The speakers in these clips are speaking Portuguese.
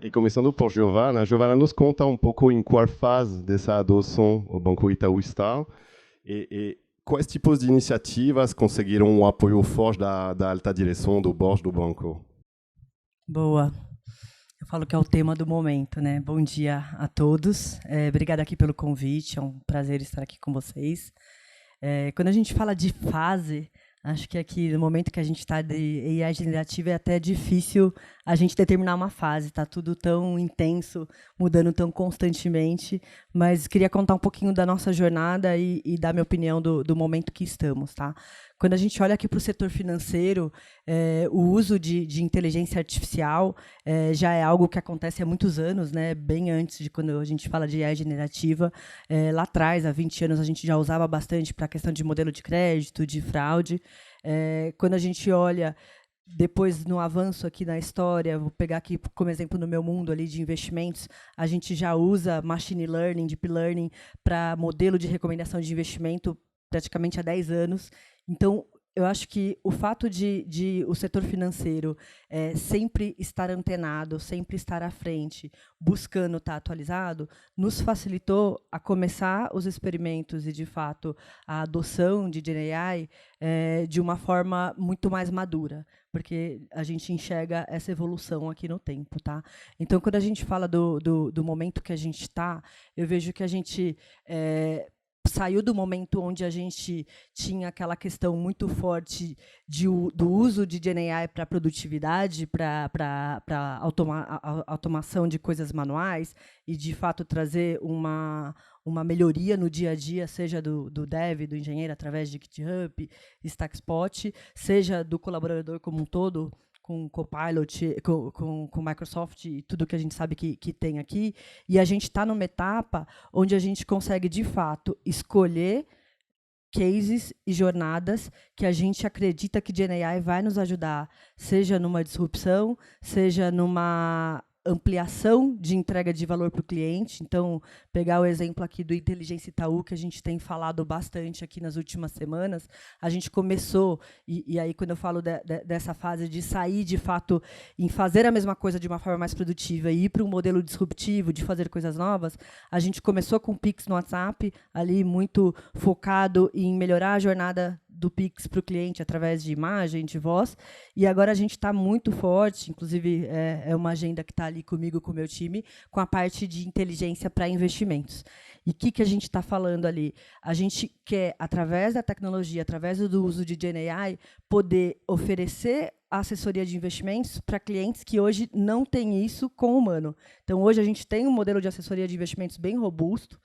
E começando por Giovana, Giovana nos conta um pouco em qual fase dessa adoção o Banco Itaú está e quais tipos de iniciativas conseguiram um apoio forte da alta direção do board do banco. Boa. Eu falo que é o tema do momento, né? Bom dia a todos. Obrigada aqui pelo convite, é um prazer estar aqui com vocês. Quando a gente fala de fase, acho que aqui no momento que a gente está de AI generativa é até difícil a gente determinar uma fase, está tudo tão intenso, mudando tão constantemente, mas queria contar um pouquinho da nossa jornada e dar minha opinião do momento que estamos, tá? Quando a gente olha aqui para o setor financeiro, o uso de inteligência artificial já é algo que acontece há muitos anos, né? Bem antes de quando a gente fala de AI generativa. Lá atrás, há 20 anos, a gente já usava bastante para a questão de modelo de crédito, de fraude. Quando a gente olha depois no avanço aqui na história, vou pegar aqui como exemplo no meu mundo ali de investimentos, a gente já usa machine learning, deep learning para modelo de recomendação de investimento praticamente há 10 anos. Então, eu acho que o fato de o setor financeiro sempre estar antenado, sempre estar à frente, buscando estar atualizado, nos facilitou a começar os experimentos e, de fato, a adoção de GenAI de uma forma muito mais madura, porque a gente enxerga essa evolução aqui no tempo, tá? Então, quando a gente fala do momento que a gente está, eu vejo que a gente saiu do momento onde a gente tinha aquela questão muito forte do uso de GenAI para produtividade, para automação de coisas manuais e, de fato, trazer uma melhoria no dia a dia, seja do dev, do engenheiro, através de GitHub, StackSpot, seja do colaborador como um todo, com Copilot, com Microsoft e tudo que a gente sabe que tem aqui. E a gente está numa etapa onde a gente consegue, de fato, escolher cases e jornadas que a gente acredita que GenAI vai nos ajudar, seja numa disrupção, seja numa ampliação de entrega de valor para o cliente. Então, pegar o exemplo aqui do Inteligência Itaú, que a gente tem falado bastante aqui nas últimas semanas, a gente começou, e aí quando eu falo dessa fase de sair, de fato, em fazer a mesma coisa de uma forma mais produtiva e ir para um modelo disruptivo, de fazer coisas novas, a gente começou com o Pix no WhatsApp, ali muito focado em melhorar a jornada do Pix para o cliente através de imagem, de voz, e agora a gente está muito forte, inclusive é uma agenda que está ali comigo, com o meu time, com a parte de inteligência para investimentos. E o que a gente está falando ali? A gente quer, através da tecnologia, através do uso de GenAI, poder oferecer assessoria de investimentos para clientes que hoje não têm isso com o humano. Então, hoje a gente tem um modelo de assessoria de investimentos bem robusto.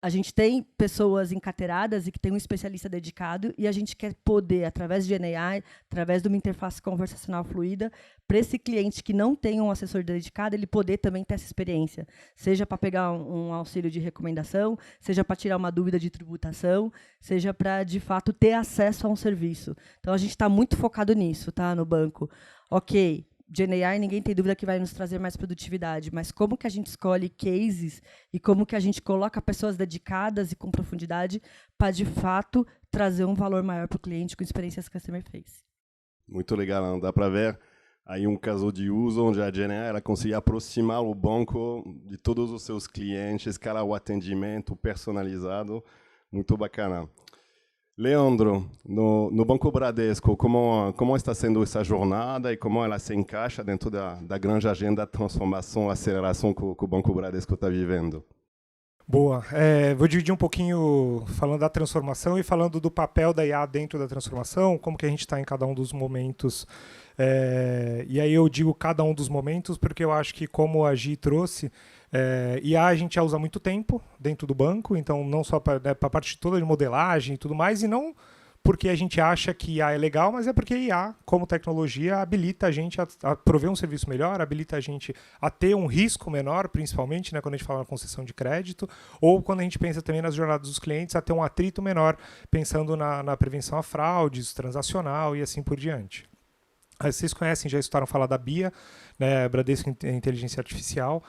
A gente tem pessoas encarteiradas e que tem um especialista dedicado, e a gente quer poder, através de GenAI, através de uma interface conversacional fluida, para esse cliente que não tem um assessor dedicado, ele poder também ter essa experiência, seja para pegar um auxílio de recomendação, seja para tirar uma dúvida de tributação, seja para, de fato, ter acesso a um serviço. Então, a gente está muito focado nisso, tá, no banco. Ok, GenAI, ninguém tem dúvida que vai nos trazer mais produtividade, mas como que a gente escolhe cases e como que a gente coloca pessoas dedicadas e com profundidade para, de fato, trazer um valor maior para o cliente com experiências customer face. Muito legal, dá para ver aí um caso de uso onde a GenAI ela consegue aproximar o banco de todos os seus clientes, escalar o atendimento personalizado, muito bacana. Leandro, no Banco Bradesco, como está sendo essa jornada e como ela se encaixa dentro da grande agenda de transformação, aceleração que o Banco Bradesco está vivendo? Boa. Vou dividir um pouquinho falando da transformação e falando do papel da IA dentro da transformação, como que a gente está em cada um dos momentos. E aí eu digo cada um dos momentos porque eu acho que, como a Gi trouxe, IA a gente já usa há muito tempo dentro do banco, então não só para a parte toda de modelagem e tudo mais, e não porque a gente acha que IA é legal, mas é porque IA, como tecnologia, habilita a gente a prover um serviço melhor, habilita a gente a ter um risco menor, principalmente, né, quando a gente fala na concessão de crédito, ou quando a gente pensa também nas jornadas dos clientes, a ter um atrito menor, pensando na prevenção a fraudes, transacional e assim por diante. Vocês conhecem, já escutaram falar da BIA, né, Bradesco Inteligência Artificial.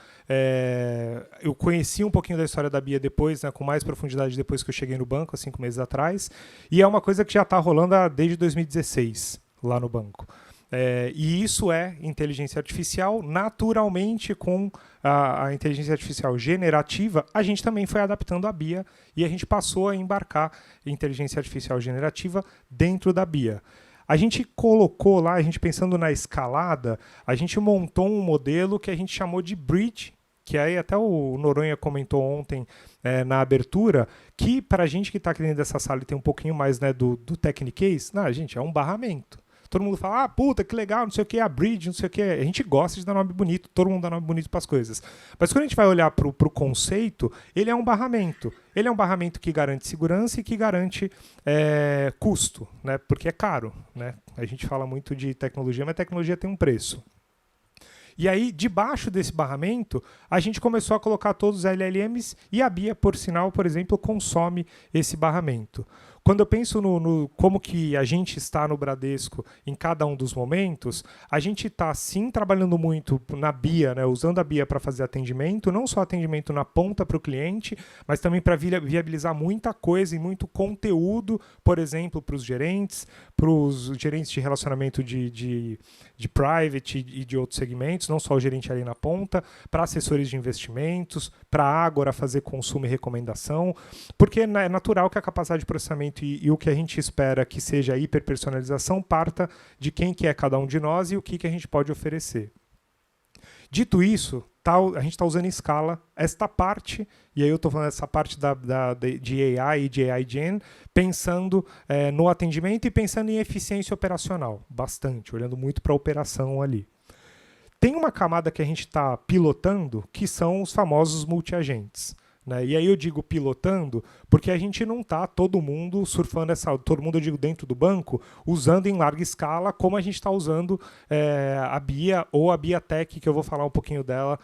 Eu conheci um pouquinho da história da BIA depois, né, com mais profundidade depois que eu cheguei no banco, há 5 meses atrás. E é uma coisa que já está rolando desde 2016, lá no banco. E isso é inteligência artificial. Naturalmente, com a inteligência artificial generativa, a gente também foi adaptando a BIA e a gente passou a embarcar inteligência artificial generativa dentro da BIA. A gente colocou lá, a gente pensando na escalada, a gente montou um modelo que a gente chamou de Bridge, que aí até o Noronha comentou ontem na abertura, que para a gente que está aqui dentro dessa sala e tem um pouquinho mais, né, do Techniquez, gente, é um barramento. Todo mundo fala, puta, que legal, não sei o que, a Bridge, não sei o que. A gente gosta de dar nome bonito, todo mundo dá nome bonito para as coisas. Mas quando a gente vai olhar para o conceito, ele é um barramento. Ele é um barramento que garante segurança e que garante custo, né? Porque é caro, né? A gente fala muito de tecnologia, mas a tecnologia tem um preço. E aí, debaixo desse barramento, a gente começou a colocar todos os LLMs e a BIA, por sinal, por exemplo, consome esse barramento. Quando eu penso no como que a gente está no Bradesco em cada um dos momentos, a gente está sim trabalhando muito na BIA, né, usando a BIA para fazer atendimento, não só atendimento na ponta para o cliente, mas também para viabilizar muita coisa e muito conteúdo, por exemplo, para os gerentes de relacionamento de private e de outros segmentos, não só o gerente ali na ponta, para assessores de investimentos, para a Ágora fazer consumo e recomendação, porque é natural que a capacidade de processamento e o que a gente espera que seja a hiperpersonalização parta de quem que é cada um de nós e o que a gente pode oferecer. Dito isso, a gente está usando em escala esta parte, e aí eu estou falando essa parte de AI e de AI Gen, pensando no atendimento e pensando em eficiência operacional, bastante, olhando muito para a operação ali. Tem uma camada que a gente está pilotando, que são os famosos multiagentes. Né? E aí eu digo pilotando, porque a gente não está todo mundo surfando todo mundo, eu digo, dentro do banco, usando em larga escala, como a gente está usando a BIA ou a BIA Tech, que eu vou falar um pouquinho dela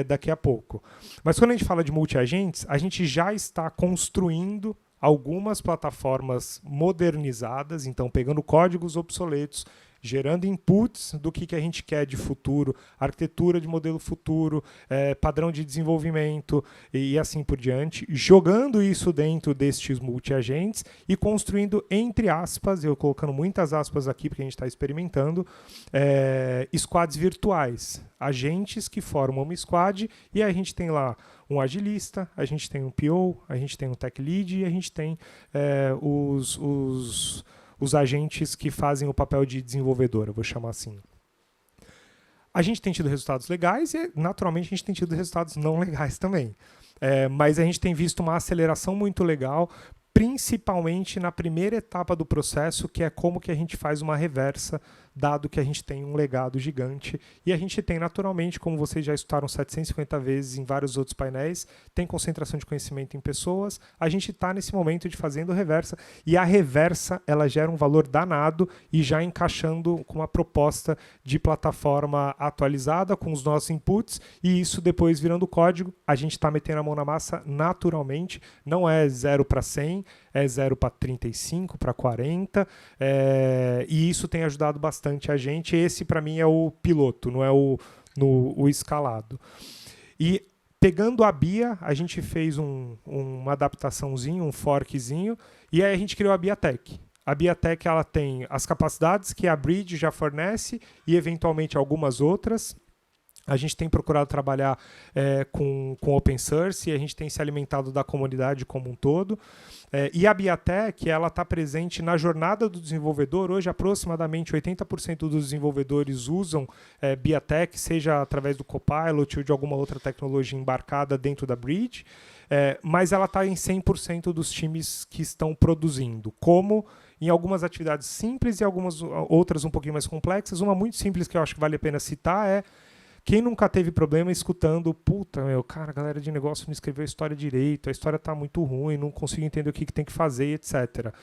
daqui a pouco. Mas quando a gente fala de multiagentes, a gente já está construindo algumas plataformas modernizadas, então pegando códigos obsoletos, gerando inputs do que a gente quer de futuro, arquitetura de modelo futuro, padrão de desenvolvimento e assim por diante, jogando isso dentro destes multiagentes e construindo, entre aspas, eu colocando muitas aspas aqui porque a gente está experimentando, squads virtuais, agentes que formam uma squad e a gente tem lá um agilista, a gente tem um PO, a gente tem um tech lead e a gente tem os agentes que fazem o papel de desenvolvedor, eu vou chamar assim. A gente tem tido resultados legais e, naturalmente, a gente tem tido resultados não legais também. Mas a gente tem visto uma aceleração muito legal, principalmente na primeira etapa do processo, que é como que a gente faz uma reversa, dado que a gente tem um legado gigante. E a gente tem, naturalmente, como vocês já escutaram 750 vezes em vários outros painéis, tem concentração de conhecimento em pessoas. A gente está nesse momento de fazendo reversa. E a reversa, ela gera um valor danado e já encaixando com uma proposta de plataforma atualizada com os nossos inputs. E isso depois virando código. A gente está metendo a mão na massa naturalmente. Não é 0 para 100, é 0 para 35, para 40. E isso tem ajudado bastante a gente. Esse, para mim, é o piloto, não é o escalado. E pegando a BIA, a gente fez uma adaptaçãozinha, um forkzinho, e aí a gente criou a BIA Tech. A BIA Tech, ela tem as capacidades que a Bridge já fornece e, eventualmente, algumas outras. A gente tem procurado trabalhar com open source e a gente tem se alimentado da comunidade como um todo. E a BIA Tech, ela está presente na jornada do desenvolvedor. Hoje, aproximadamente 80% dos desenvolvedores usam BIA Tech, seja através do Copilot ou de alguma outra tecnologia embarcada dentro da Bridge, mas ela está em 100% dos times que estão produzindo, como em algumas atividades simples e algumas outras um pouquinho mais complexas. Uma muito simples que eu acho que vale a pena citar é: quem nunca teve problema escutando, cara, a galera de negócio não escreveu a história direito, a história está muito ruim, não consigo entender o que tem que fazer, etc.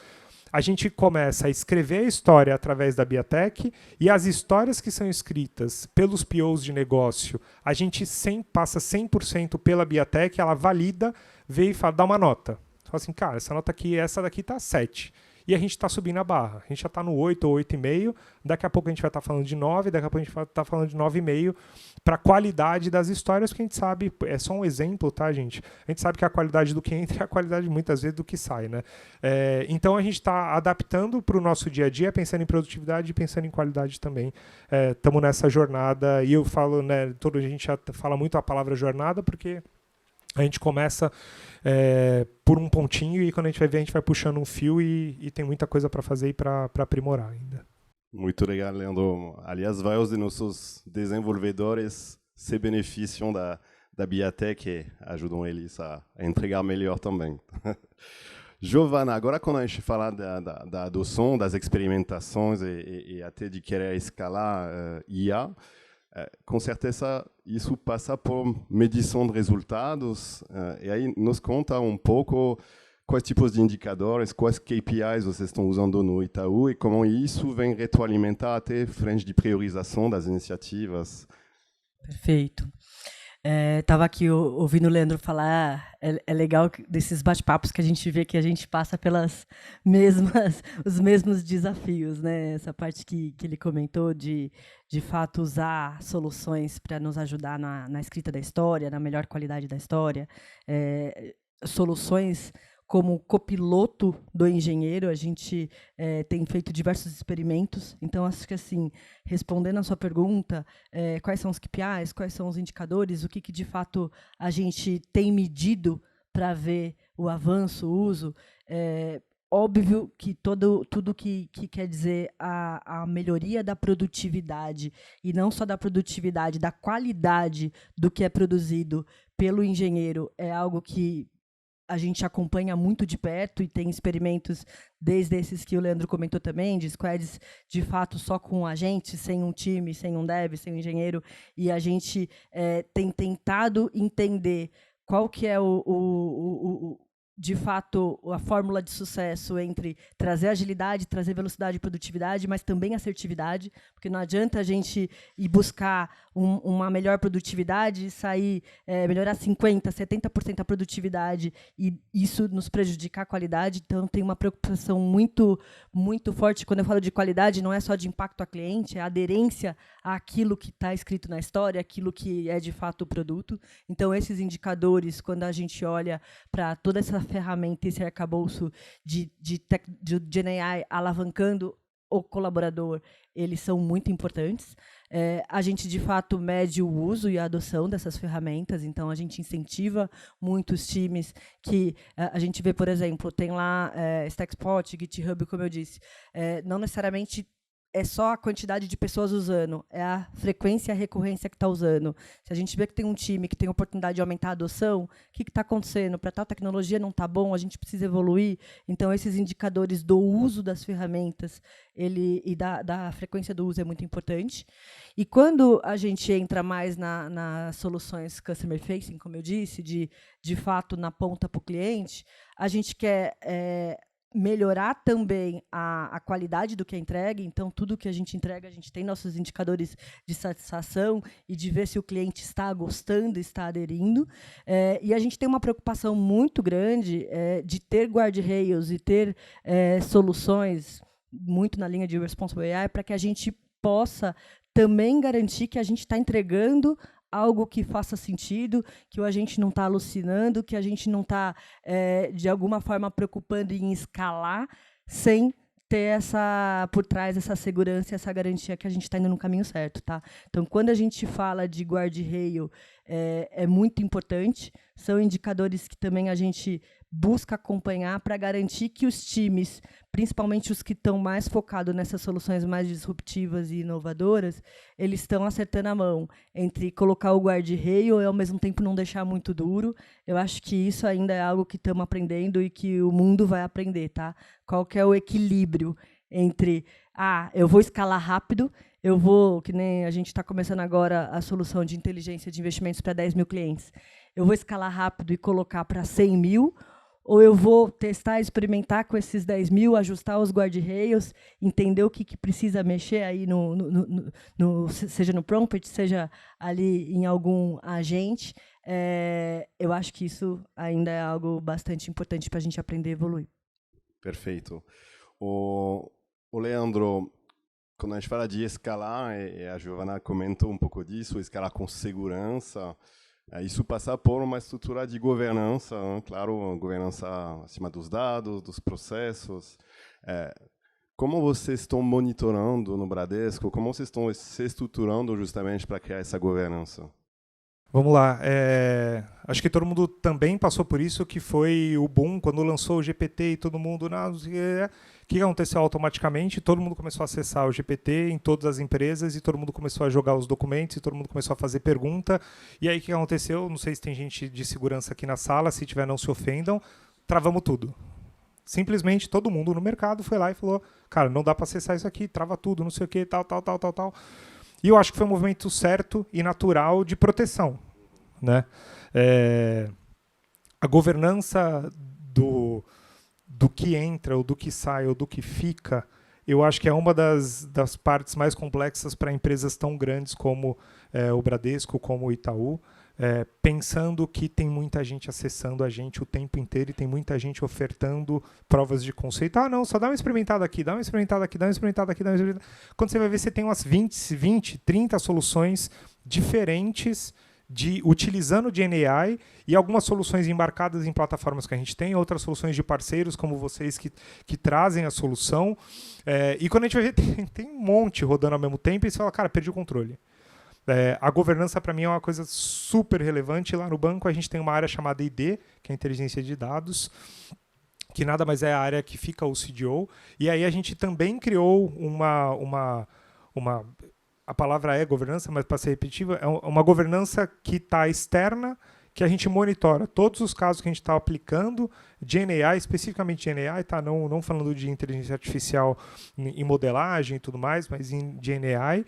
A gente começa a escrever a história através da BIA Tech e as histórias que são escritas pelos POs de negócio, a gente passa 100% pela BIA Tech, ela valida, vê e dá uma nota. Fala assim, cara, essa nota aqui, essa daqui está 7. e a gente está subindo a barra. A gente já está no 8 ou 8,5, daqui a pouco a gente vai estar falando de 9, daqui a pouco a gente vai estar falando de 9,5 para a qualidade das histórias, porque a gente sabe, é só um exemplo, tá, gente? A gente sabe que a qualidade do que entra é a qualidade muitas vezes do que sai, né? Então a gente está adaptando para o nosso dia a dia, pensando em produtividade e pensando em qualidade também. Estamos nessa jornada, e eu falo, né, a gente já fala muito a palavra jornada, porque a gente começa por um pontinho e quando a gente vai ver, a gente vai puxando um fio e tem muita coisa para fazer e para aprimorar ainda. Muito legal, Leandro. Aliás, vários de nossos desenvolvedores se beneficiam da Biatech e ajudam eles a entregar melhor também. Giovana, agora quando a gente fala da adoção, das experimentações e até de querer escalar IA, com certeza isso passa por medição de resultados, e aí nos conta um pouco quais tipos de indicadores, quais KPIs vocês estão usando no Itaú e como isso vem retroalimentar até frente de priorização das iniciativas. Perfeito. Estava aqui ouvindo o Leandro falar, é legal desses bate-papos que a gente vê que a gente passa os mesmos desafios, né? Essa parte que ele comentou de fato usar soluções para nos ajudar na escrita da história, na melhor qualidade da história, soluções como copiloto do engenheiro, a gente tem feito diversos experimentos. Então, acho que, assim, respondendo a sua pergunta, quais são os KPIs, quais são os indicadores, o que de fato a gente tem medido para ver o avanço, o uso, óbvio que tudo que quer dizer a melhoria da produtividade, e não só da produtividade, da qualidade do que é produzido pelo engenheiro, é algo que a gente acompanha muito de perto e tem experimentos desde esses que o Leandro comentou também, de squads de fato só com a gente, sem um time, sem um dev, sem um engenheiro, e a gente tem tentado entender qual que é de fato, a fórmula de sucesso entre trazer agilidade, trazer velocidade e produtividade, mas também assertividade, porque não adianta a gente ir buscar uma melhor produtividade e sair, melhorar 50%, 70% a produtividade e isso nos prejudicar a qualidade. Então, tem uma preocupação muito, muito forte. Quando eu falo de qualidade, não é só de impacto a cliente, é a aderência àquilo que está escrito na história, aquilo que é, de fato, o produto. Então, esses indicadores, quando a gente olha para toda essa ferramenta, esse arcabouço de GenAI alavancando o colaborador, eles são muito importantes. A gente, de fato, mede o uso e a adoção dessas ferramentas, então a gente incentiva muitos times que a gente vê, por exemplo, tem lá Stackspot, GitHub, como eu disse, não necessariamente é só a quantidade de pessoas usando, é a frequência e a recorrência que está usando. Se a gente vê que tem um time que tem a oportunidade de aumentar a adoção, o que está acontecendo? Para tal tecnologia não está bom, a gente precisa evoluir. Então, esses indicadores do uso das ferramentas e da frequência do uso é muito importante. E quando a gente entra mais nas soluções customer facing, como eu disse, de fato na ponta para o cliente, a gente quer melhorar também a qualidade do que é entregue. Então, tudo que a gente entrega, a gente tem nossos indicadores de satisfação e de ver se o cliente está gostando, está aderindo. E a gente tem uma preocupação muito grande de ter guardrails e ter soluções muito na linha de Responsible AI para que a gente possa também garantir que a gente está entregando algo que faça sentido, que a gente não está alucinando, que a gente não está, de alguma forma, preocupando em escalar, sem ter por trás essa segurança e essa garantia que a gente está indo no caminho certo. Tá? Então, quando a gente fala de guardrail, é muito importante, são indicadores que também a gente busca acompanhar para garantir que os times, principalmente os que estão mais focados nessas soluções mais disruptivas e inovadoras, eles estão acertando a mão entre colocar o guardrail e, ao mesmo tempo, não deixar muito duro. Eu acho que isso ainda é algo que estamos aprendendo e que o mundo vai aprender. Tá? Qual que é o equilíbrio entre eu vou escalar rápido, que nem a gente está começando agora a solução de inteligência de investimentos para 10 mil clientes, eu vou escalar rápido e colocar para 100 mil, ou eu vou testar, experimentar com esses 10 mil, ajustar os guardrails, entender o que precisa mexer aí, seja no prompt, seja ali em algum agente. Eu acho que isso ainda é algo bastante importante para a gente aprender e evoluir. Perfeito. o Leandro, quando a gente fala de escalar, e a Giovana comentou um pouco disso, escalar com segurança, isso passa por uma estrutura de governança, claro, governança acima dos dados, dos processos. Como vocês estão monitorando no Bradesco? Como vocês estão se estruturando justamente para criar essa governança? Vamos lá. Acho que todo mundo também passou por isso, que foi o boom quando lançou o GPT e todo mundo... O que aconteceu automaticamente? Todo mundo começou a acessar o GPT em todas as empresas e todo mundo começou a jogar os documentos e todo mundo começou a fazer pergunta. E aí o que aconteceu? Não sei se tem gente de segurança aqui na sala, se tiver não se ofendam, travamos tudo. Simplesmente todo mundo no mercado foi lá e falou, cara, não dá para acessar isso aqui, trava tudo, não sei o que, tal. E eu acho que foi um movimento certo e natural de proteção, né? A governança do que entra, ou do que sai, ou do que fica, eu acho que é uma das partes mais complexas para empresas tão grandes como o Bradesco, como o Itaú, pensando que tem muita gente acessando a gente o tempo inteiro e tem muita gente ofertando provas de conceito. Não, só dá uma experimentada aqui, dá uma experimentada aqui, dá uma experimentada aqui, dá uma experimentada. Quando você vai ver, você tem umas 20, 30 soluções diferentes utilizando GenAI e algumas soluções embarcadas em plataformas que a gente tem, outras soluções de parceiros como vocês que trazem a solução. E quando a gente vai ver, tem um monte rodando ao mesmo tempo e você fala, cara, perdi o controle. A governança, para mim, é uma coisa super relevante. Lá no banco, a gente tem uma área chamada ID, que é a inteligência de dados, que nada mais é a área que fica o CDO. E aí a gente também criou a palavra é governança, mas para ser repetitiva, é uma governança que está externa, que a gente monitora todos os casos que a gente está aplicando, GenAI, especificamente GenAI, tá? Não falando de inteligência artificial em modelagem e tudo mais, mas em GenAI.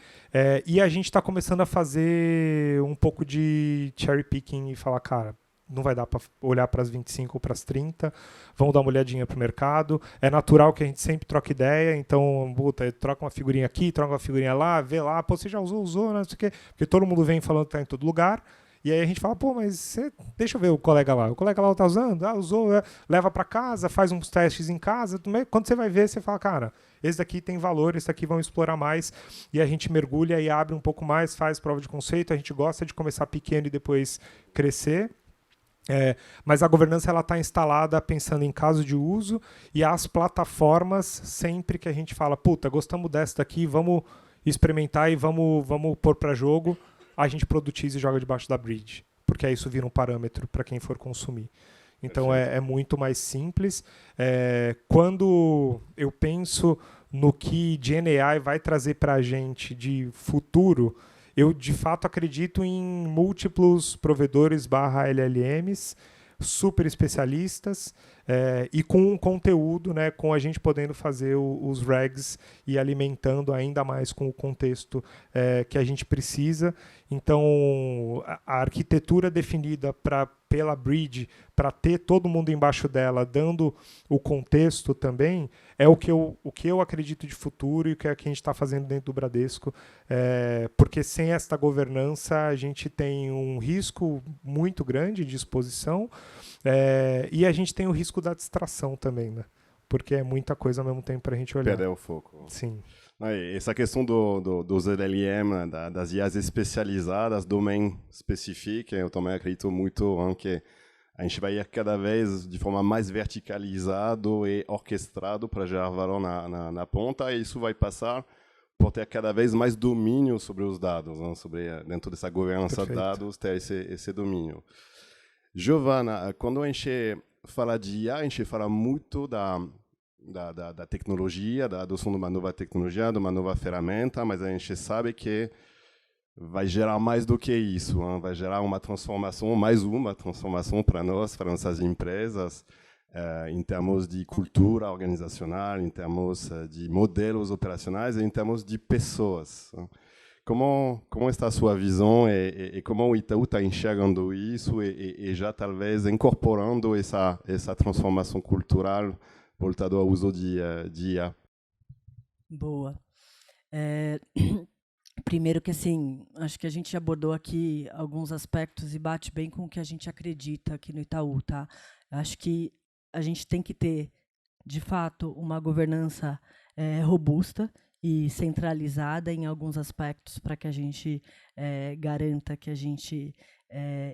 E a gente está começando a fazer um pouco de cherry picking e falar, cara, não vai dar para olhar para as 25 ou para as 30, vamos dar uma olhadinha para o mercado. É natural que a gente sempre troque ideia, então, troca uma figurinha aqui, troca uma figurinha lá, vê lá, pô, você já usou, não sei o quê, porque todo mundo vem falando que está em todo lugar. E aí a gente fala, pô, mas deixa eu ver o colega lá está usando, usou, leva para casa, faz uns testes em casa. Quando você vai ver, você fala, cara, esse daqui tem valor, esse daqui vão explorar mais. E a gente mergulha e abre um pouco mais, faz prova de conceito. A gente gosta de começar pequeno e depois crescer. Mas a governança está instalada pensando em caso de uso e as plataformas, sempre que a gente fala, puta, gostamos dessa daqui, vamos experimentar e vamos pôr para jogo, a gente produtiza e joga debaixo da bridge, porque aí isso vira um parâmetro para quem for consumir. Então é muito mais simples. Quando eu penso no que GenAI vai trazer para a gente de futuro, eu de fato acredito em múltiplos provedores /LLMs, super especialistas, e com um conteúdo, né, com a gente podendo fazer os regs e alimentando ainda mais com o contexto que a gente precisa. Então, a arquitetura definida pela Bridge, para ter todo mundo embaixo dela, dando o contexto também, é o que eu acredito de futuro e o que a gente está fazendo dentro do Bradesco, porque sem esta governança a gente tem um risco muito grande de exposição, e a gente tem o risco da distração também, né? Porque é muita coisa ao mesmo tempo para a gente olhar. Perder o foco. Sim. Essa questão dos LLM, das IAs especializadas, domain específico, eu também acredito muito que a gente vai ir cada vez de forma mais verticalizada e orquestrado para gerar valor na ponta, e isso vai passar por ter cada vez mais domínio sobre os dados, né? Dentro dessa governança de dados, ter esse domínio. Giovana, quando a gente fala de IA, a gente fala muito da tecnologia, da adoção de uma nova tecnologia, de uma nova ferramenta, mas a gente sabe que vai gerar mais do que isso, hein? Vai gerar mais uma transformação para nós, para nossas empresas, em termos de cultura organizacional, em termos de modelos operacionais e em termos de pessoas. Como está a sua visão e como o Itaú está enxergando isso e já talvez incorporando essa transformação cultural voltada ao uso de IA? Boa. Primeiro que, assim, acho que a gente abordou aqui alguns aspectos e bate bem com o que a gente acredita aqui no Itaú, tá? Acho que a gente tem que ter de fato, uma governança robusta e centralizada em alguns aspectos para que a gente garanta que a gente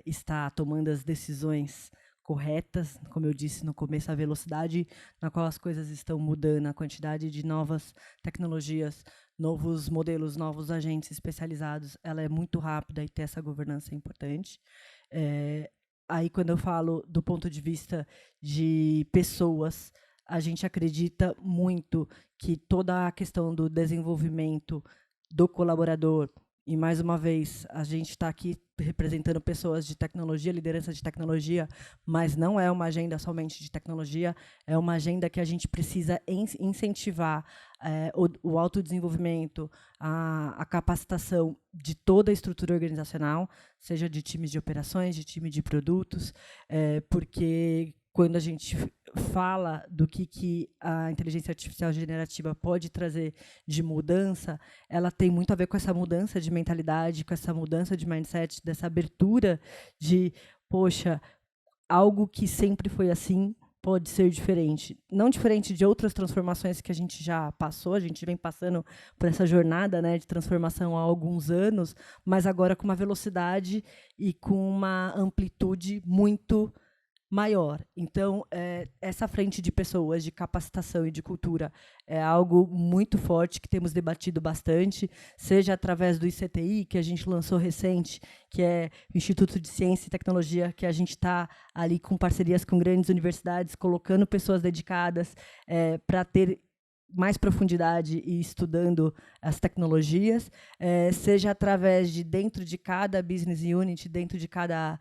está tomando as decisões corretas, como eu disse no começo, a velocidade na qual as coisas estão mudando, a quantidade de novas tecnologias, novos modelos, novos agentes especializados, ela é muito rápida e ter essa governança é importante. Aí, quando eu falo do ponto de vista de pessoas, a gente acredita muito que toda a questão do desenvolvimento do colaborador, e, mais uma vez, a gente está aqui representando pessoas de tecnologia, liderança de tecnologia, mas não é uma agenda somente de tecnologia, é uma agenda que a gente precisa incentivar o autodesenvolvimento, a capacitação de toda a estrutura organizacional, seja de times de operações, de time de produtos, porque quando a gente fala do que a inteligência artificial generativa pode trazer de mudança, ela tem muito a ver com essa mudança de mentalidade, com essa mudança de mindset, dessa abertura de, poxa, algo que sempre foi assim pode ser diferente. Não diferente de outras transformações que a gente já passou, a gente vem passando por essa jornada, né, de transformação há alguns anos, mas agora com uma velocidade e com uma amplitude muito maior. Então, essa frente de pessoas, de capacitação e de cultura é algo muito forte que temos debatido bastante, seja através do ICTI, que a gente lançou recente, que é o Instituto de Ciência e Tecnologia, que a gente está ali com parcerias com grandes universidades, colocando pessoas dedicadas para ter mais profundidade e estudando as tecnologias, seja através de dentro de cada business unit, dentro de cada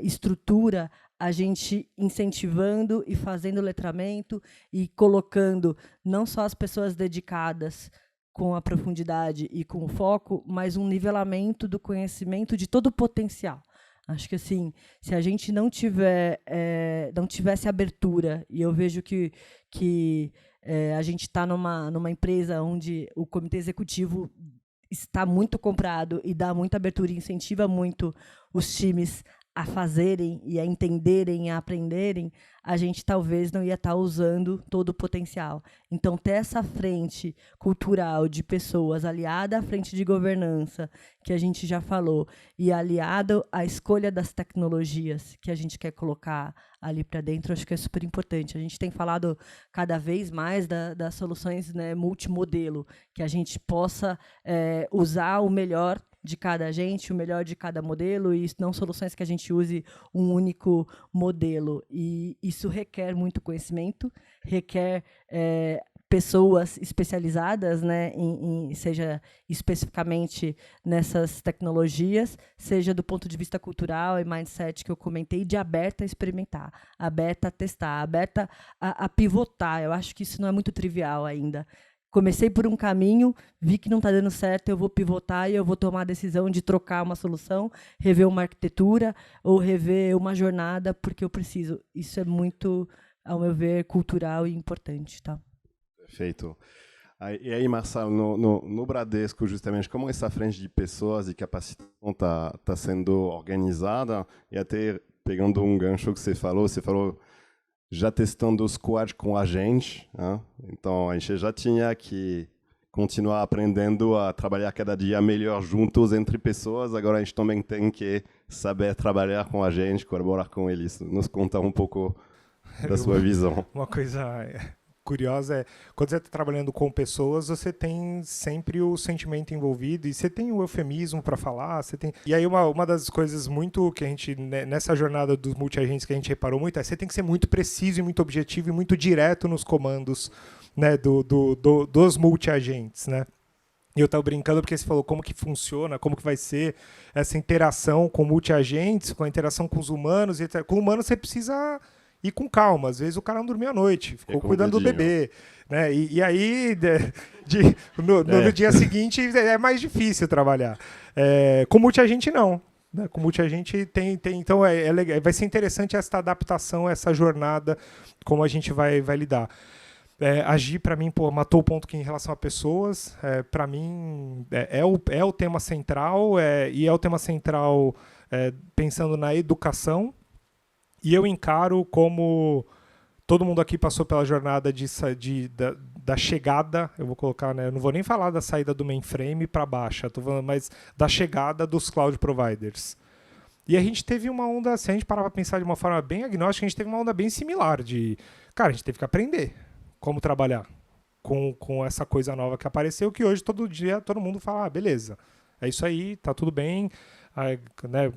estrutura, a gente incentivando e fazendo letramento e colocando não só as pessoas dedicadas com a profundidade e com o foco, mas um nivelamento do conhecimento de todo o potencial. Acho que, assim, se a gente não tivesse abertura, e eu vejo que a gente está numa empresa onde o comitê executivo está muito comprado e dá muita abertura e incentiva muito os times a fazerem e a entenderem e a aprenderem, a gente talvez não ia estar usando todo o potencial. Então, ter essa frente cultural de pessoas aliada à frente de governança, que a gente já falou, e aliado à escolha das tecnologias que a gente quer colocar ali para dentro, acho que é super importante. A gente tem falado cada vez mais das soluções, né, multimodelo, que a gente possa usar o melhor de cada agente, o melhor de cada modelo, e não soluções que a gente use um único modelo. E isso requer muito conhecimento, requer pessoas especializadas, né, seja especificamente nessas tecnologias, seja do ponto de vista cultural e mindset que eu comentei, de aberta a experimentar, aberta a testar, aberta a pivotar. Eu acho que isso não é muito trivial ainda. Comecei por um caminho, vi que não está dando certo, eu vou pivotar e eu vou tomar a decisão de trocar uma solução, rever uma arquitetura ou rever uma jornada, porque eu preciso. Isso é muito, ao meu ver, cultural e importante. Tá? Perfeito. E aí, Marcelo, no Bradesco, justamente, como essa frente de pessoas e capacitação está sendo organizada, e até pegando um gancho que você falou já testando o squad com a gente, né? Então a gente já tinha que continuar aprendendo a trabalhar cada dia melhor juntos entre pessoas, agora a gente também tem que saber trabalhar com a gente, colaborar com eles. Nos conta um pouco da sua visão. Uma coisa curiosa é, quando você está trabalhando com pessoas, você tem sempre o sentimento envolvido e você tem o eufemismo para falar, você tem... E aí uma das coisas muito que a gente, nessa jornada dos multiagentes que a gente reparou muito, é você tem que ser muito preciso e muito objetivo e muito direto nos comandos, né, dos multiagentes, né? E eu estava brincando porque você falou como que funciona, como que vai ser essa interação com multiagentes, com a interação com os humanos, etc. Com humanos você precisa... E com calma, às vezes o cara não dormiu à noite, ficou cuidando do bebê, né? E aí, no dia seguinte, é mais difícil trabalhar. Com multiagente, não. Né? Com multiagente tem então vai ser interessante essa adaptação, essa jornada, como a gente vai lidar. Agir, para mim, matou o ponto que em relação a pessoas, para mim, é o tema central, e é o tema central pensando na educação. E eu encaro como todo mundo aqui passou pela jornada da chegada, eu vou colocar, né, eu não vou nem falar da saída do mainframe para baixa, tô falando mais da chegada dos cloud providers. E a gente teve uma onda, se a gente parar para pensar de uma forma bem agnóstica, a gente teve uma onda bem similar de, cara, a gente teve que aprender como trabalhar com essa coisa nova que apareceu, que hoje todo dia todo mundo fala, beleza, é isso aí, tá tudo bem, né,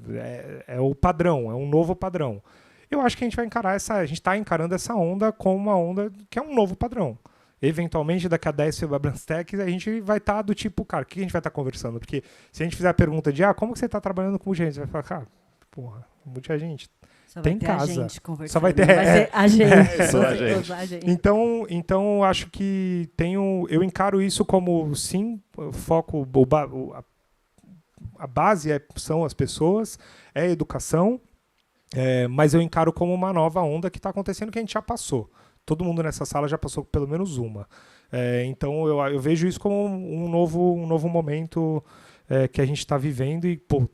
é o padrão, é um novo padrão. Eu acho que a gente vai encarar a gente está encarando essa onda como uma onda que é um novo padrão. Eventualmente, daqui a 10 Febrabank Techs, a gente vai estar do tipo, cara, o que a gente vai estar conversando? Porque se a gente fizer a pergunta de, como que você está trabalhando com gente? Você vai falar, cara, porra, muita gente. Só tem vai ter casa. A gente conversando. Só vai ter a gente. Só a gente. Então, acho que eu encaro isso como, sim, foco, a base são as pessoas, é a educação, mas eu encaro como uma nova onda que está acontecendo que a gente já passou. Todo mundo nessa sala já passou pelo menos uma. Então, eu vejo isso como um novo momento que a gente está vivendo e, pô,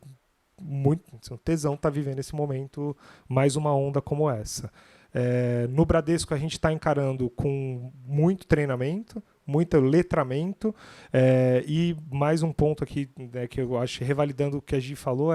muito tesão tá vivendo esse momento, mais uma onda como essa. No Bradesco, a gente está encarando com muito treinamento, muito letramento, e mais um ponto aqui, né, que eu acho, revalidando o que a Gi falou,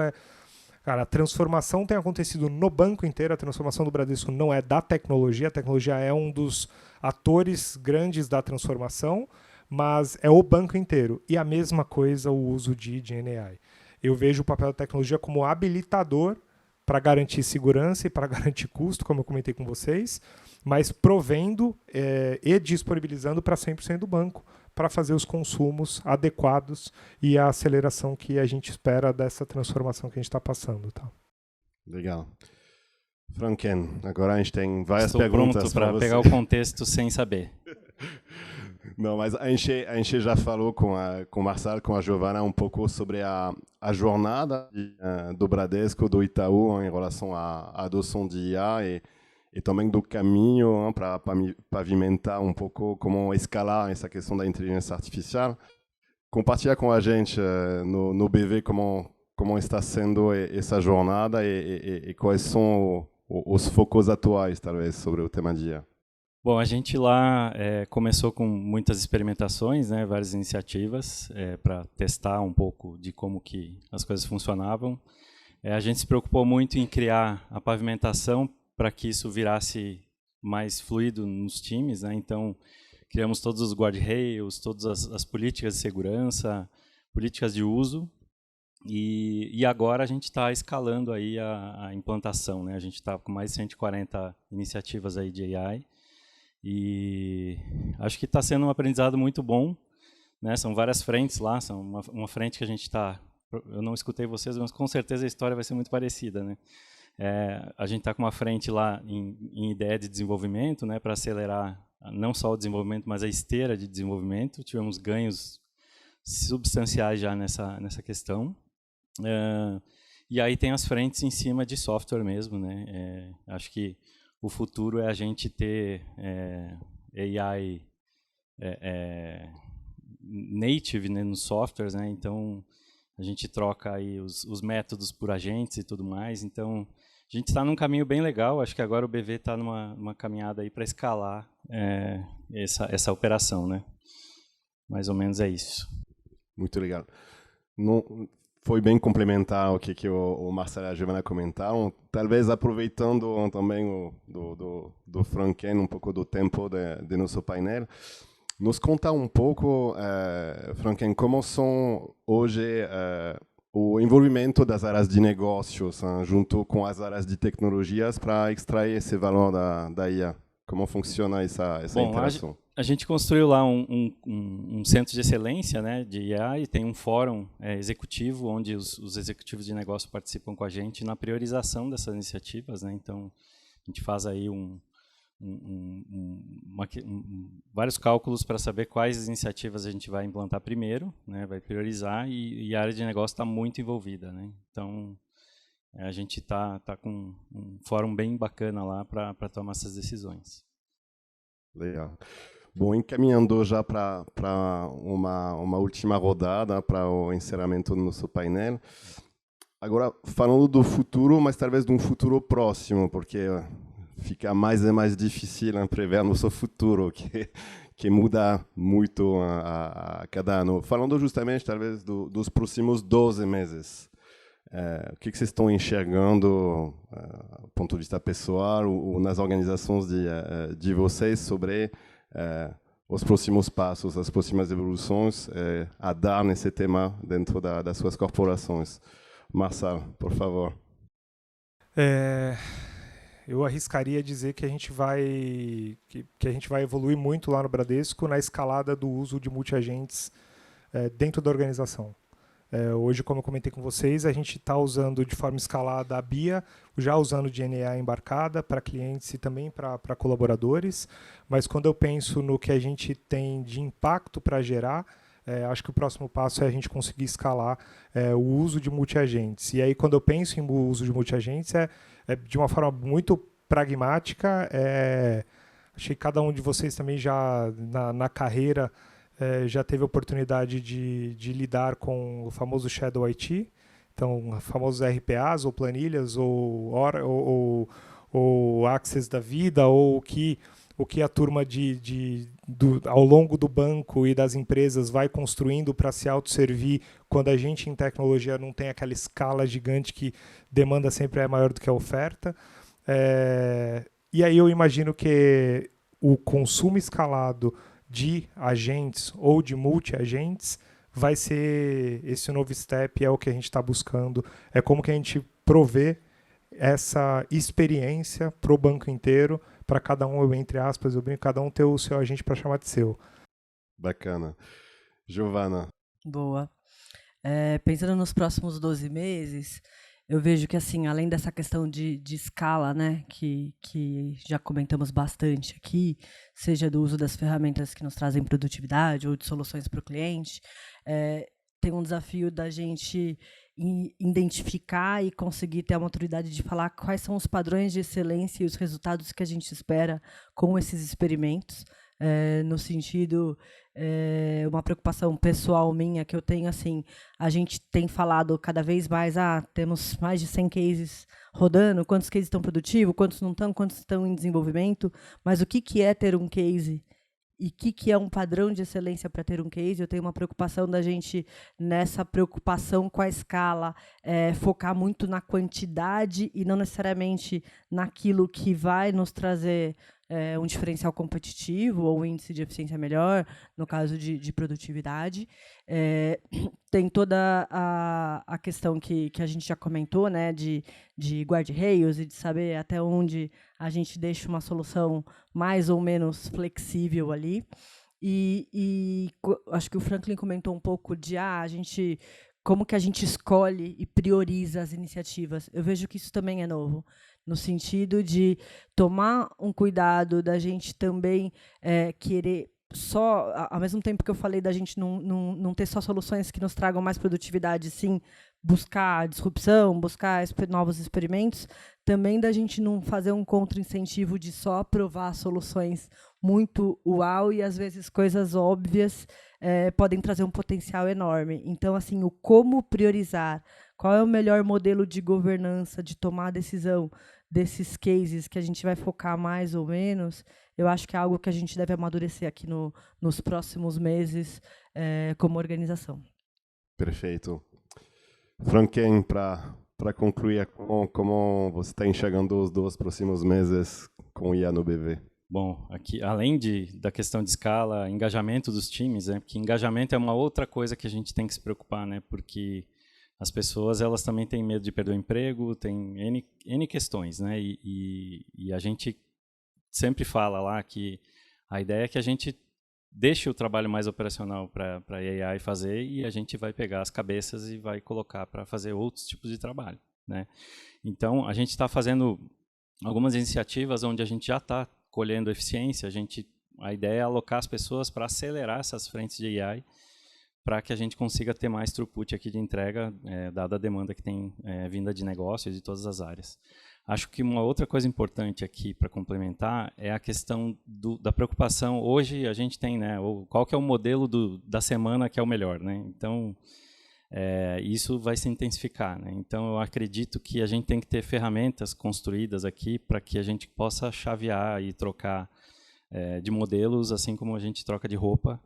cara, a transformação tem acontecido no banco inteiro, a transformação do Bradesco não é da tecnologia, a tecnologia é um dos atores grandes da transformação, mas é o banco inteiro. E a mesma coisa o uso de GenAI. Eu vejo o papel da tecnologia como habilitador para garantir segurança e para garantir custo, como eu comentei com vocês, mas provendo e disponibilizando para 100% do banco, para fazer os consumos adequados e a aceleração que a gente espera dessa transformação que a gente está passando. Tá? Legal. Franken, agora a gente tem várias Estou perguntas pronto para você. pegar o contexto sem saber. Não, mas a gente já falou com o Marçal, com a Giovana, um pouco sobre a jornada do Bradesco, do Itaú, em relação à adoção de IA e também do caminho para pavimentar um pouco como escalar essa questão da inteligência artificial. Compartilha com a gente no BV como está sendo essa jornada e quais são os focos atuais, talvez, sobre o tema de IA. Bom, a gente lá começou com muitas experimentações, né, várias iniciativas para testar um pouco de como que as coisas funcionavam. A gente se preocupou muito em criar a pavimentação para que isso virasse mais fluido nos times, né? Então, criamos todos os guardrails, todas as políticas de segurança, políticas de uso, e agora a gente está escalando aí a implantação, né? A gente está com mais de 140 iniciativas aí de AI, e acho que está sendo um aprendizado muito bom, né? São várias frentes lá, são uma frente que a gente está... Eu não escutei vocês, mas com certeza a história vai ser muito parecida, né? A gente está com uma frente lá em ideia de desenvolvimento, né, para acelerar não só o desenvolvimento, mas a esteira de desenvolvimento. Tivemos ganhos substanciais já nessa questão. E aí tem as frentes em cima de software mesmo, né? Acho que o futuro é a gente ter AI native, né, nos softwares, né? Então a gente troca aí os métodos por agentes e tudo mais. Então a gente está num caminho bem legal. Acho que agora o BV está numa caminhada aí para escalar essa operação, né? Mais ou menos é isso. Muito legal. Foi bem complementar o que o Marcelo e a Giovana comentaram. Talvez aproveitando também do Franken, um pouco do tempo de nosso painel, nos contar um pouco, Franken, como são hoje o envolvimento das áreas de negócios junto com as áreas de tecnologias para extrair esse valor da IA. Como funciona essa interação? A gente construiu lá um centro de excelência, né, de IA, e tem um fórum executivo onde os executivos de negócio participam com a gente na priorização dessas iniciativas, né? Então a gente faz aí vários cálculos para saber quais iniciativas a gente vai implantar primeiro, né, vai priorizar, e a área de negócio está muito envolvida, né? Então a gente está com um fórum bem bacana lá para tomar essas decisões. Legal. Bom, encaminhando já para uma última rodada, para o encerramento do nosso painel. Agora, falando do futuro, mas talvez de um futuro próximo, porque fica mais e mais difícil prever nosso futuro, que muda muito a cada ano. Falando justamente, talvez, dos próximos 12 meses. O que vocês estão enxergando, do ponto de vista pessoal, ou nas organizações de vocês, sobre os próximos passos, as próximas evoluções a dar nesse tema dentro das suas corporações? Marçal, por favor. Eu arriscaria dizer que a gente vai evoluir muito lá no Bradesco na escalada do uso de multiagentes dentro da organização. Hoje, como eu comentei com vocês, a gente está usando de forma escalada a BIA, já usando DNA embarcada para clientes e também para colaboradores, mas quando eu penso no que a gente tem de impacto para gerar, acho que o próximo passo é a gente conseguir escalar o uso de multiagentes. E aí, quando eu penso em uso de multiagentes, de uma forma muito pragmática. Acho que cada um de vocês também já, na carreira, já teve a oportunidade de lidar com o famoso Shadow IT, então, famosos RPAs, ou planilhas, ou Access da vida, ou o que a turma ao longo do banco e das empresas vai construindo para se autosservir, quando a gente em tecnologia não tem aquela escala gigante que demanda sempre é maior do que a oferta. E aí eu imagino que o consumo escalado de agentes ou de multi-agentes vai ser esse novo step, é o que a gente está buscando, é como que a gente provê essa experiência para o banco inteiro, para cada um, entre aspas, eu brinco, cada um ter o seu agente para chamar de seu. Bacana. Giovana. Boa. Pensando nos próximos 12 meses, eu vejo que, assim, além dessa questão de escala, né, que já comentamos bastante aqui, seja do uso das ferramentas que nos trazem produtividade ou de soluções para o cliente, tem um desafio da gente identificar e conseguir ter a maturidade de falar quais são os padrões de excelência e os resultados que a gente espera com esses experimentos, no sentido, uma preocupação pessoal minha que eu tenho, assim, a gente tem falado cada vez mais, temos mais de 100 cases rodando, quantos cases estão produtivos, quantos não estão, quantos estão em desenvolvimento, mas o que é ter um case? E o que é um padrão de excelência para ter um case? Eu tenho uma preocupação da gente, nessa preocupação com a escala, focar muito na quantidade e não necessariamente naquilo que vai nos trazer um diferencial competitivo ou um índice de eficiência melhor, no caso de produtividade. Tem toda a questão que a gente já comentou, né, de guardrails e de saber até onde a gente deixa uma solução mais ou menos flexível ali. E acho que o Franklin comentou um pouco de como que a gente escolhe e prioriza as iniciativas. Eu vejo que isso também é novo, no sentido de tomar um cuidado da gente também querer só, ao mesmo tempo que eu falei da gente não ter só soluções que nos tragam mais produtividade, sim, buscar disrupção, buscar novos experimentos, também da gente não fazer um contra-incentivo de só aprovar soluções muito uau e, às vezes, coisas óbvias podem trazer um potencial enorme. Então, assim, o como priorizar, qual é o melhor modelo de governança, de tomar a decisão desses cases que a gente vai focar mais ou menos, eu acho que é algo que a gente deve amadurecer aqui nos próximos meses como organização. Perfeito. Franklin, para concluir, como você está enxergando os 2 próximos meses com IA no BV? Bom, aqui, além da questão de escala, engajamento dos times, porque engajamento é uma outra coisa que a gente tem que se preocupar, né? Porque as pessoas, elas também têm medo de perder o emprego, tem N questões, né? E a gente sempre fala lá que a ideia é que a gente deixe o trabalho mais operacional para a AI fazer e a gente vai pegar as cabeças e vai colocar para fazer outros tipos de trabalho, né? Então, a gente está fazendo algumas iniciativas onde a gente já está colhendo eficiência. A ideia é alocar as pessoas para acelerar essas frentes de AI, para que a gente consiga ter mais throughput aqui de entrega, dada a demanda que tem vinda de negócios de todas as áreas. Acho que uma outra coisa importante aqui para complementar é a questão da preocupação. Hoje a gente tem, né, qual que é o modelo da semana que é o melhor, né? Então, isso vai se intensificar, né? Então, eu acredito que a gente tem que ter ferramentas construídas aqui para que a gente possa chavear e trocar de modelos, assim como a gente troca de roupa,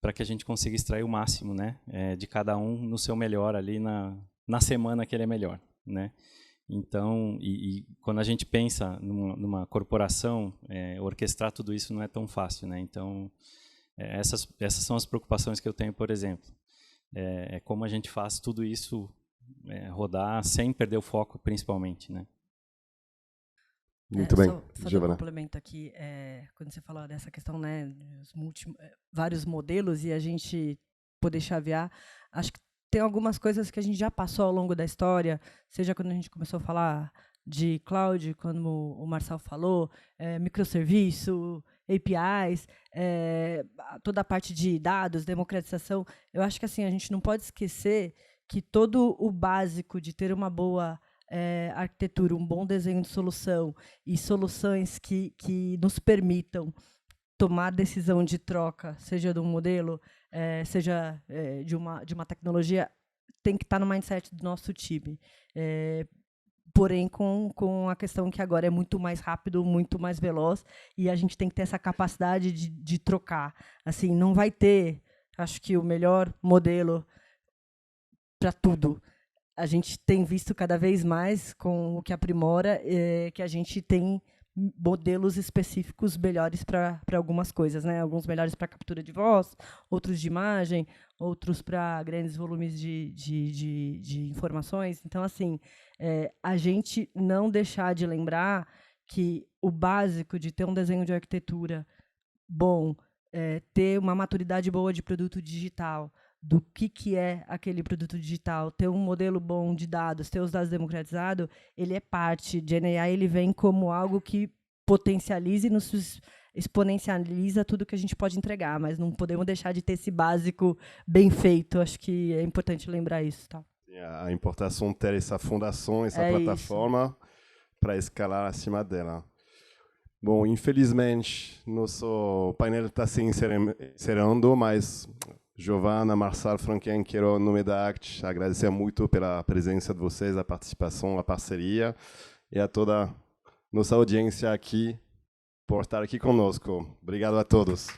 para que a gente consiga extrair o máximo, né, de cada um no seu melhor ali na semana que ele é melhor, né? Então, e quando a gente pensa numa corporação, orquestrar tudo isso não é tão fácil, né? Então, essas são as preocupações que eu tenho, por exemplo. Como a gente faz tudo isso rodar sem perder o foco, principalmente, né? Muito bem, só dar um complemento aqui, quando você fala dessa questão, né, vários modelos e a gente poder chavear, acho que tem algumas coisas que a gente já passou ao longo da história, seja quando a gente começou a falar de cloud, quando o Marçal falou, microserviço, APIs, toda a parte de dados, democratização. Eu acho que assim, a gente não pode esquecer que todo o básico de ter uma boa arquitetura, um bom desenho de solução e soluções que nos permitam tomar decisão de troca, seja de um modelo, seja de uma tecnologia, tem que estar no mindset do nosso time. Porém, com a questão que agora é muito mais rápido, muito mais veloz, e a gente tem que ter essa capacidade de trocar. Assim, não vai ter, acho que, o melhor modelo para tudo. A gente tem visto cada vez mais, com o que aprimora, que a gente tem modelos específicos melhores para algumas coisas, né? Alguns melhores para captura de voz, outros de imagem, outros para grandes volumes de informações. Então, assim, a gente não deixar de lembrar que o básico de ter um desenho de arquitetura bom, ter uma maturidade boa de produto digital, do que é aquele produto digital, ter um modelo bom de dados, ter os dados democratizados, ele é parte. GenAI, ele vem como algo que potencializa e nos exponencializa tudo que a gente pode entregar, mas não podemos deixar de ter esse básico bem feito. Acho que é importante lembrar isso. Tá? A importação de ter essa fundação, essa plataforma, para escalar acima dela. Bom, infelizmente, nosso painel está se encerrando, mas Giovanna, Marçal, Franquin, quero, em nome da ACT, agradecer muito pela presença de vocês, a participação, a parceria e a toda nossa audiência aqui por estar aqui conosco. Obrigado a todos.